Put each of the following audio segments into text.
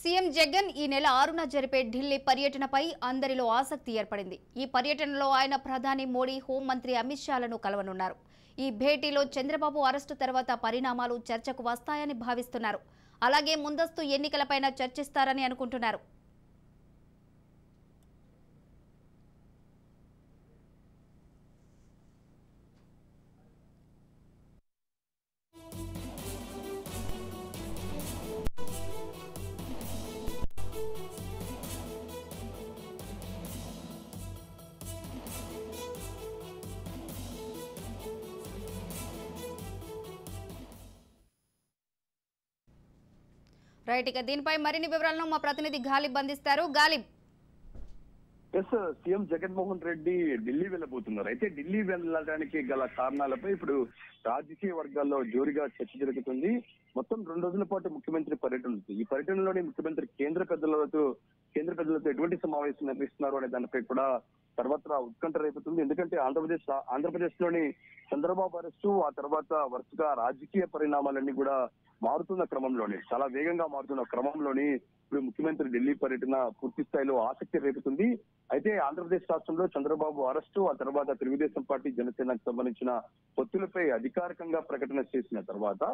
CM Jagan ఈ నెల 6న జరిపే ఢిల్లీ పర్యటనపై అందరిలో ఆసక్తి ఏర్పడింది. ఈ పర్యటనలో ఆయన ప్రధాని మోడీ, హోంమంత్రి అమిత్ షాలను కలవనున్నారు. ఈ భేటీలో చంద్రబాబు అరెస్టు తర్వాత పరిణామాలు చర్చకు వస్తాయని భావిస్తున్నారు. అలాగే ముందస్తు ఎన్నికలపైన చర్చిస్తారని అనుకుంటున్నారు. రైట్, ఇక దీనిపై మరిన్ని వివరాలను మా ప్రతినిధి గాలిబ్ అందిస్తారు. గాలిబ్, సీఎం జగన్మోహన్ రెడ్డి ఢిల్లీ వెళ్ళబోతున్నారు. అయితే ఢిల్లీ వెళ్ళడానికి గల కారణాలపై ఇప్పుడు రాజకీయ వర్గాల్లో జోరుగా చర్చ జరుగుతుంది. మొత్తం 2 రోజుల పాటు ముఖ్యమంత్రి పర్యటన ఉంది. ఈ పర్యటనలోని ముఖ్యమంత్రి కేంద్ర పెద్దలతో ఎటువంటి సమావేశం నిర్వహిస్తున్నారు అనే దానిపై కూడా సర్వత్రా ఉత్కంఠ రేపుతుంది. ఎందుకంటే ఆంధ్రప్రదేశ్ లోని చంద్రబాబు అరెస్టు, ఆ తర్వాత వరుసగా రాజకీయ పరిణామాలన్నీ కూడా మారుతున్న క్రమంలోనే, చాలా వేగంగా మారుతున్న క్రమంలోని ఇప్పుడు ముఖ్యమంత్రి ఢిల్లీ పర్యటన పూర్తి స్థాయిలో ఆసక్తి రేపుతుంది. అయితే ఆంధ్రప్రదేశ్ రాష్ట్రంలో చంద్రబాబు అరెస్టు, ఆ తర్వాత తెలుగుదేశం పార్టీ జనసేనకు సంబంధించిన పొత్తులపై అధికారికంగా ప్రకటన చేసిన తర్వాత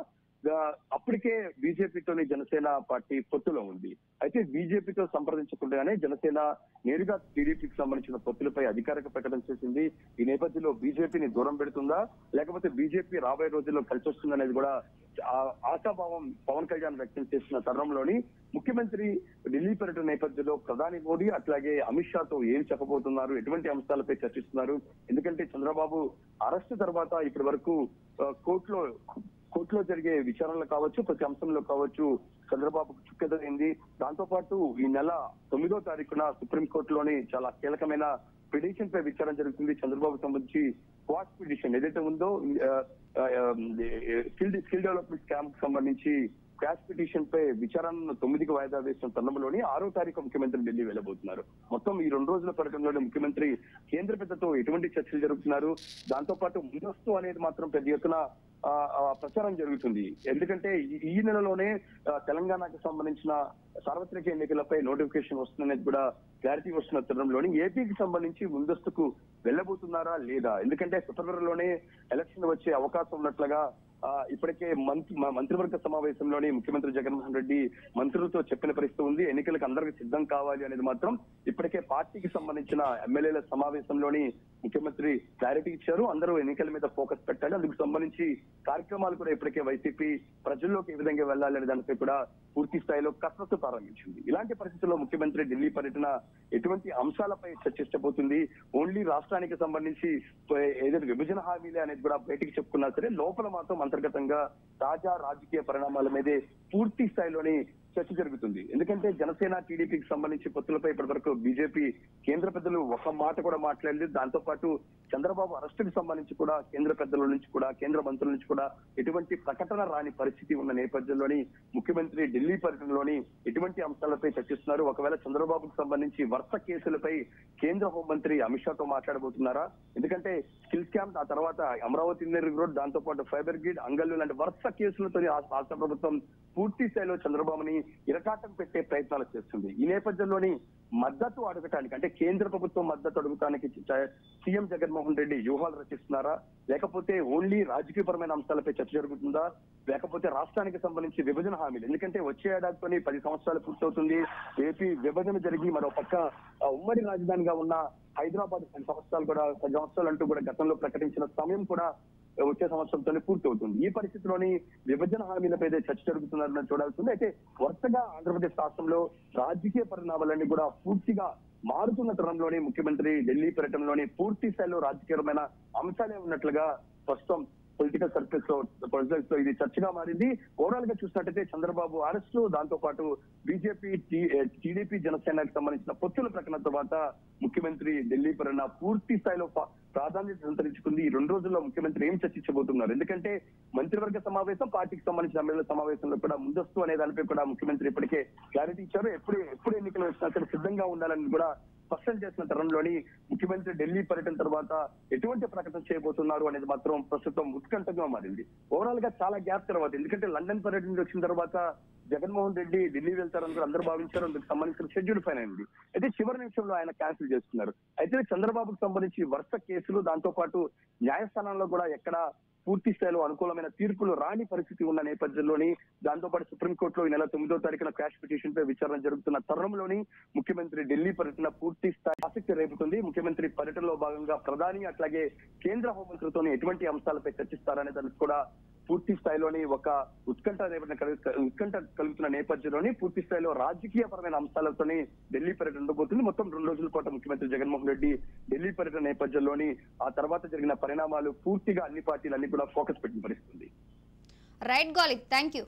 అప్పటికే బీజేపీతోని జనసేన పార్టీ పొత్తులో ఉంది. అయితే బీజేపీతో సంప్రదించకుండానే జనసేన నేరుగా టీడీపీకి సంబంధించిన పొత్తులపై అధికారిక ప్రకటన చేసింది. ఈ నేపథ్యంలో బీజేపీని దూరం పెడుతుందా, లేకపోతే బీజేపీ రాబోయే రోజుల్లో కలిసి వస్తుందనేది కూడా ఆశాభావం పవన్ కళ్యాణ్ వ్యక్తం చేసిన తరుణంలోని ముఖ్యమంత్రి ఢిల్లీ పర్యటన నేపథ్యంలో ప్రధాని మోడీ అట్లాగే అమిత్ షాతో ఏం చెప్పబోతున్నారు, ఎటువంటి అంశాలపై చర్చిస్తున్నారు. ఎందుకంటే చంద్రబాబు అరెస్టు తర్వాత ఇప్పటి వరకు కోర్టులో జరిగే విచారణలు కావచ్చు, ప్రతి అంశంలో కావచ్చు చంద్రబాబుకు చుక్కెదైంది. దాంతో పాటు ఈ నెల 9వ తారీఖున సుప్రీంకోర్టులోని చాలా కీలకమైన పిటిషన్ పై విచారణ జరుగుతుంది. చంద్రబాబు సంబంధించి క్వాష్ పిటిషన్ ఏదైతే ఉందో, స్కిల్ డెవలప్మెంట్ స్కామ్ కు సంబంధించి క్వాష్ పిటిషన్ పై విచారణను 9కి వాయిదా వేసిన తరుణంలోని 6వ తారీఖు ముఖ్యమంత్రి ఢిల్లీ వెళ్ళబోతున్నారు. మొత్తం ఈ 2 రోజుల పర్యటనలోనే ముఖ్యమంత్రి కేంద్ర పెద్దతో ఎటువంటి చర్చలు జరుగుతున్నారు, దాంతో పాటు ముందస్తు అనేది మాత్రం పెద్ద ఎత్తున ప్రచారం జరుగుతుంది. ఎందుకంటే ఈ నెలలోనే తెలంగాణకు సంబంధించిన సార్వత్రిక ఎన్నికలపై నోటిఫికేషన్ వస్తుందనేది కూడా క్లారిటీ వస్తున్న తరుణంలోని ఏపీకి సంబంధించి ముందస్తుకు వెళ్ళబోతున్నారా లేదా, ఎందుకంటే ఫిబ్రవరిలోనే ఎలక్షన్ వచ్చే అవకాశం ఉన్నట్లుగా ఇప్పటికే మంత్రివర్గ సమావేశంలోని ముఖ్యమంత్రి జగన్మోహన్ రెడ్డి మంత్రులతో చెప్పిన పరిస్థితి ఉంది. ఎన్నికలకు అందరికీ సిద్ధం కావాలి అనేది మాత్రం ఇప్పటికే పార్టీకి సంబంధించిన ఎమ్మెల్యేల సమావేశంలోని ముఖ్యమంత్రి క్లారిటీ ఇచ్చారు. అందరూ ఎన్నికల మీద ఫోకస్ పెట్టాలి, అందుకు సంబంధించి కార్యక్రమాలు కూడా ఇప్పటికే వైసీపీ ప్రజల్లోకి ఏ విధంగా వెళ్ళాలి అనే దానిపై కూడా పూర్తి స్థాయిలో కసరత్తు ప్రారంభించింది. ఇలాంటి పరిస్థితుల్లో ముఖ్యమంత్రి ఢిల్లీ పర్యటన ఎటువంటి అంశాలపై చర్చించబోతుంది, ఓన్లీ రాష్ట్రానికి సంబంధించి ఏదైతే విభజన హామీలే అనేది కూడా బయటికి చెప్పుకున్నా సరే, లోపల మాత్రం అంతర్గతంగా తాజా రాజకీయ పరిణామాల మీదే పూర్తి స్థాయిలోని చర్చ జరుగుతుంది. ఎందుకంటే జనసేన టీడీపీకి సంబంధించి పొత్తులపై ఇప్పటి వరకు బీజేపీ కేంద్ర పెద్దలు ఒక మాట కూడా మాట్లాడలేదు. దాంతో పాటు చంద్రబాబు అరెస్టుకు సంబంధించి కూడా కేంద్ర పెద్దల నుంచి కూడా, కేంద్ర మంత్రుల నుంచి కూడా ఎటువంటి ప్రకటన రాని పరిస్థితి ఉన్న నేపథ్యంలోని ముఖ్యమంత్రి ఢిల్లీ పర్యటనలోని ఎటువంటి అంశాలపై చర్చిస్తున్నారు. ఒకవేళ చంద్రబాబుకు సంబంధించి వరుస కేసులపై కేంద్ర హోంమంత్రి అమిత్ షాతో మాట్లాడబోతున్నారా, ఎందుకంటే స్కిల్ స్కామ్, ఆ తర్వాత అమరావతి రోడ్, దాంతో పాటు ఫైబర్ గ్రిడ్, అంగళ్ళు లాంటి వరుస కేసులతో రాష్ట్ర ప్రభుత్వం పూర్తి స్థాయిలో చంద్రబాబుని ఇరకాటం పెట్టే ప్రయత్నాలు చేస్తుంది. ఈ నేపథ్యంలోని మద్దతు అడగటానికి, అంటే కేంద్ర ప్రభుత్వం మద్దతు అడగటానికి సీఎం జగన్మోహన్ రెడ్డి వ్యూహాలు రచిస్తున్నారా, లేకపోతే ఓన్లీ రాజకీయపరమైన అంశాలపై చర్చ జరుగుతుందా, లేకపోతే రాష్ట్రానికి సంబంధించి విభజన హామీలు, ఎందుకంటే వచ్చే ఏడాదితోని 10 సంవత్సరాలు పూర్తవుతుంది. ఏపీ విభజన జరిగి మరో పక్క ఉమ్మడి రాజధానిగా ఉన్న హైదరాబాద్ 10 సంవత్సరాలు అంటూ కూడా గతంలో ప్రకటించిన సమయం కూడా వచ్చే సంవత్సరంతోనే పూర్తవుతుంది. ఈ పరిస్థితిలోని విభజన హామీలపై చర్చ జరుగుతున్నారని చూడాల్సింది. అయితే వరుసగా ఆంధ్రప్రదేశ్ రాష్ట్రంలో రాజకీయ పరిణామాలన్నీ కూడా పూర్తిగా మారుతున్న తరుణంలోనే ముఖ్యమంత్రి ఢిల్లీ పర్యటనలోని పూర్తి స్థాయిలో రాజకీయపరమైన అంశాలే ఉన్నట్లుగా ప్రస్తుతం పొలిటికల్ సర్కిల్స్ లో ఇది చర్చగా మారింది. ఓవరాల్ గా చూసినట్టయితే చంద్రబాబు అరెస్టు, దాంతో పాటు బీజేపీ టీడీపీ జనసేనకు సంబంధించిన పొత్తుల ప్రకటన తర్వాత ముఖ్యమంత్రి ఢిల్లీ పర్యటన పూర్తి స్థాయిలో ప్రాధాన్యత సంతరించుకుంది. ఈ 2 రోజుల్లో ముఖ్యమంత్రి ఏం చర్చించబోతున్నారు, ఎందుకంటే మంత్రివర్గ సమావేశం, పార్టీకి సంబంధించిన ఎమ్మెల్యేల సమావేశంలో కూడా ముందస్తు అనే దానిపై కూడా ముఖ్యమంత్రి ఇప్పటికే క్లారిటీ ఇచ్చారు. ఎప్పుడు ఎన్నికలు వచ్చినా సరే సిద్ధంగా ఉండాలని కూడా స్పష్టం చేసిన తరుణంలోని ముఖ్యమంత్రి ఢిల్లీ పర్యటన తర్వాత ఎటువంటి ప్రకటన చేయబోతున్నారు అనేది మాత్రం ప్రస్తుతం ఉత్కంఠగా మారింది. ఓవరాల్ గా చాలా గ్యాప్ తర్వాత, ఎందుకంటే లండన్ పర్యటన వచ్చిన తర్వాత జగన్మోహన్ రెడ్డి ఢిల్లీ వెళ్తారని కూడా అందరూ భావించారు. అందుకు సంబంధించిన షెడ్యూల్ ఫైన్ అయింది. అయితే చివరి నిమిషంలో ఆయన క్యాన్సిల్ చేస్తున్నారు. అయితే చంద్రబాబుకు సంబంధించి వరుస కేసులు, దాంతో పాటు న్యాయస్థానంలో కూడా ఎక్కడ పూర్తి స్థాయిలో అనుకూలమైన తీర్పులు రాని పరిస్థితి ఉన్న నేపథ్యంలోని, దాంతో పాటు సుప్రీంకోర్టులో ఈ నెల 9వ తారీఖున క్వాష్ పిటిషన్ పై విచారణ జరుగుతున్న తరుణంలోని ముఖ్యమంత్రి ఢిల్లీ పర్యటన పూర్తి స్థాయి ఆసక్తి రేపుతుంది. ముఖ్యమంత్రి పర్యటనలో భాగంగా ప్రధాని అట్లాగే కేంద్ర హోంమంత్రితో ఎటువంటి అంశాలపై చర్చిస్తారనే దానికి కూడా పూర్తి స్థాయిలోని ఒక ఉత్కంఠ కలుగుతున్న నేపథ్యంలోని పూర్తి స్థాయిలో రాజకీయపరమైన అంశాలతోని ఢిల్లీ పర్యటన ఉండబోతుంది. మొత్తం 2 రోజుల పాటు ముఖ్యమంత్రి జగన్మోహన్ రెడ్డి ఢిల్లీ పర్యటన నేపథ్యంలోని ఆ తర్వాత జరిగిన పరిణామాలు పూర్తిగా అన్ని పార్టీలు అన్ని కూడా ఫోకస్ పెట్టిన పరిస్థితుంది. Right Ghalib, thank you.